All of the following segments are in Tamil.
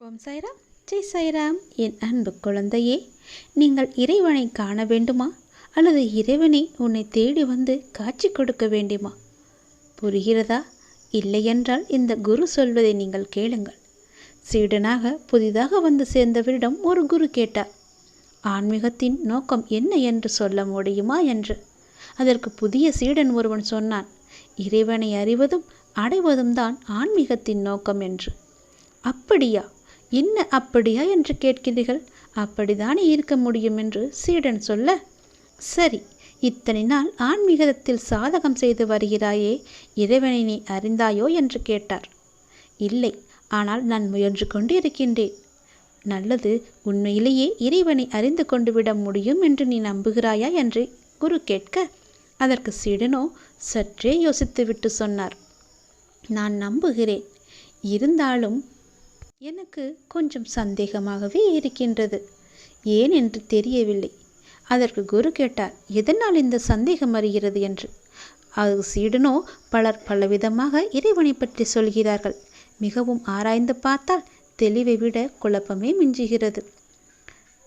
ஓம் சாய்ராம், ஜெய் சாய்ராம். என் அன்பு குழந்தையே, நீங்கள் இறைவனை காண வேண்டுமா அல்லது இறைவனை உன்னை தேடி வந்து காட்சி கொடுக்க வேண்டுமா? புரிகிறதா? இல்லையென்றால் இந்த குரு சொல்வதை நீங்கள் கேளுங்கள். சீடனாக புதிதாக வந்து சேர்ந்தவரிடம் ஒரு குரு கேட்டார், ஆன்மீகத்தின் நோக்கம் என்ன என்று சொல்ல முடியுமா என்று. அதற்கு புதிய சீடன் ஒருவன் சொன்னான், இறைவனை அறிவதும் அடைவதும் தான் ஆன்மீகத்தின் நோக்கம் என்று. அப்படியா? என்ன அப்படியா என்று கேட்கிறீர்கள்? அப்படித்தானே இருக்க முடியும் என்று சீடன் சொல்ல, சரி, இத்தனை நாள் ஆன்மீகத்தில் சாதகம் செய்து வருகிறாயே, இறைவனை நீ அறிந்தாயோ என்று கேட்டார். இல்லை, ஆனால் நான் முயன்று கொண்டு இருக்கின்றேன். நல்லது, உண்மையிலேயே இறைவனை அறிந்து கொண்டு விட முடியும் என்று நீ நம்புகிறாயா என்று குரு கேட்க, அதற்கு சீடனோ சற்றே யோசித்துவிட்டு சொன்னார், நான் நம்புகிறேன், இருந்தாலும் எனக்கு கொஞ்சம் சந்தேகமாகவே இருக்கின்றது, ஏன் என்று தெரியவில்லை. அதற்கு குரு கேட்டார், எதனால் இந்த சந்தேகம் வருகிறது என்று. அது சீடனோ, பலர் பலவிதமாக இறைவனை பற்றி சொல்கிறார்கள், மிகவும் ஆராய்ந்து பார்த்தால் தெளிவை விட குழப்பமே மிஞ்சுகிறது.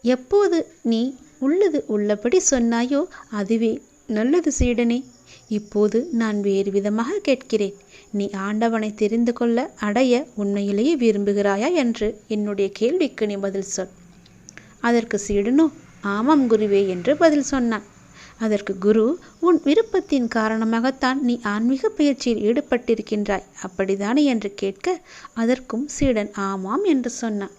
எப்போது நீ உள்ளது உள்ளபடி சொன்னாயோ அதுவே நல்லது சீடனே. இப்போது நான் வேறு விதமாக கேட்கிறேன், நீ ஆண்டவனை தெரிந்து கொள்ள அடைய உண்மையிலேயே விரும்புகிறாயா என்று என்னுடைய கேள்விக்கு நீ பதில் சொல். அதற்கு சீடனோ, ஆமாம் குருவே என்று பதில் சொன்னான். அதற்கு குரு, உன் விருப்பத்தின் காரணமாகத்தான் நீ ஆன்மீக பயிற்சியில் ஈடுபட்டிருக்கின்றாய், அப்படித்தானே என்று கேட்க, அதற்கும் சீடன் ஆமாம் என்று சொன்னான்.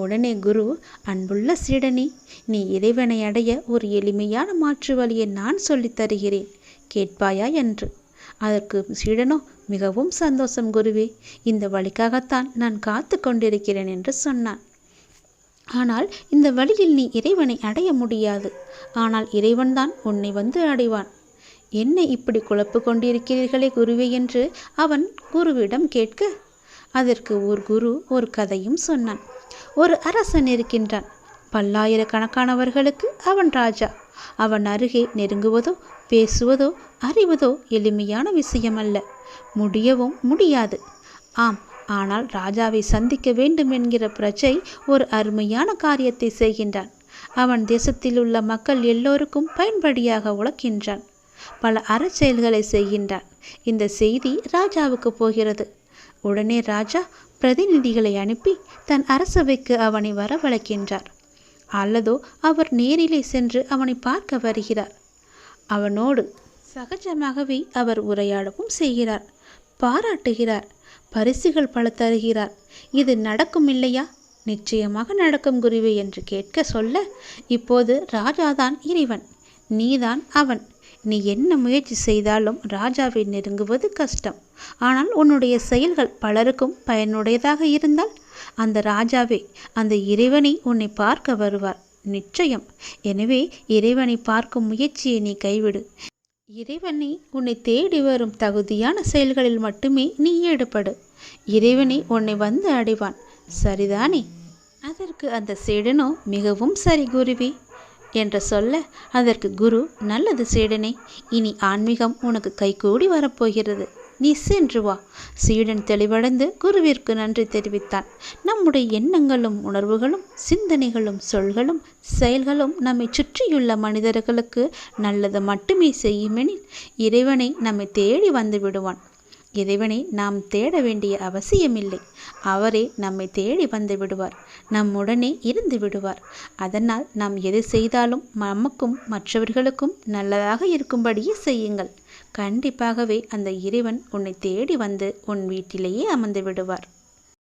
உடனே குரு, அன்புள்ள சீடனே, நீ இறைவனை அடைய ஒரு எளிமையான மாற்று வழியை நான் சொல்லித் தருகிறேன், கேட்பாயா என்று. அதற்கு சீடனோ, மிகவும் சந்தோஷம் குருவே, இந்த வழிக்காகத்தான் நான் காத்து கொண்டிருக்கிறேன் என்று சொன்னான். ஆனால் இந்த வழியில் நீ இறைவனை அடைய முடியாது, ஆனால் இறைவன்தான் உன்னை வந்து அடைவான். என்னை இப்படி குழப்பு கொண்டிருக்கிறீர்களே குருவே என்று அவன் குருவிடம் கேட்க, அதற்கு ஒரு குரு ஒரு கதையும் சொன்னான். ஒரு அரசன் இருக்கின்றான், பல்லாயிரக்கணக்கானவர்களுக்கு அவன் ராஜா. அவன் அருகே நெருங்குவதோ பேசுவதோ அறிவதோ எளிமையான விஷயம் அல்ல, முடியவும் முடியாது. ஆம், ஆனால் ராஜாவை சந்திக்க வேண்டும் என்கிற பிரஜை ஒரு அருமையான காரியத்தை செய்கின்றான். அவன் தேசத்தில் உள்ள மக்கள் எல்லோருக்கும் பயன்படியாக உழைக்கின்றான், பல அறச்செயல்களை செய்கின்றான். இந்த செய்தி ராஜாவுக்கு போகிறது. உடனே ராஜா பிரதிநிதிகளை அனுப்பி தன் அரசவைக்கு அவனை வரவழைக்கின்றார். அல்லதோ அவர் நேரிலே சென்று அவனை பார்க்க வருகிறார். அவனோடு சகஜமாகவே அவர் உரையாடவும் செய்கிறார், பாராட்டுகிறார், பரிசுகள் பல தருகிறார். இது நடக்கும் இல்லையா? நிச்சயமாக நடக்கும் குருவே என்று கேட்க சொல்ல, இப்போது ராஜாதான் இறைவன், நீதான் அவன். நீ என்ன முயற்சி செய்தாலும் ராஜாவை நெருங்குவது கஷ்டம். ஆனால் உன்னுடைய செயல்கள் பலருக்கும் பயனுடையதாக இருந்தால் அந்த ராஜாவே, அந்த இறைவனை உன்னை பார்க்க வருவார் நிச்சயம். எனவே இறைவனை பார்க்கும் முயற்சியை நீ கைவிடு. இறைவனை உன்னை தேடி வரும் தகுதியான செயல்களில் மட்டுமே நீ ஈடுபடு. இறைவனை உன்னை வந்து அடைவான், சரிதானே? அதற்கு அந்த சீடனோ, மிகவும் சரி குருவே என்று சொல்ல, அதற்கு குரு, நல்லது சீடனே, இனி ஆன்மீகம் உனக்கு கைகூடி வரப்போகிறது, நீ சென்று வா. சீடன் தெளிவடைந்து குருவிற்கு நன்றி தெரிவித்தான். நம்முடைய எண்ணங்களும் உணர்வுகளும் சிந்தனைகளும் சொல்களும் செயல்களும் நம்மை சுற்றியுள்ள மனிதர்களுக்கு நல்லது மட்டுமே செய்யுமெனில் இறைவனை நம்மை தேடி வந்து விடுவான். இறைவனை நாம் தேட வேண்டிய அவசியமில்லை, அவரே நம்மை தேடி வந்து விடுவார், நம்முடனே இருந்து விடுவார். அதனால் நாம் எது செய்தாலும் நமக்கும் மற்றவர்களுக்கும் நல்லதாக இருக்கும்படியே செய்யுங்கள். கண்டிப்பாகவே அந்த இறைவன் உன்னை தேடி வந்து உன் வீட்டிலேயே அமர்ந்து விடுவார்.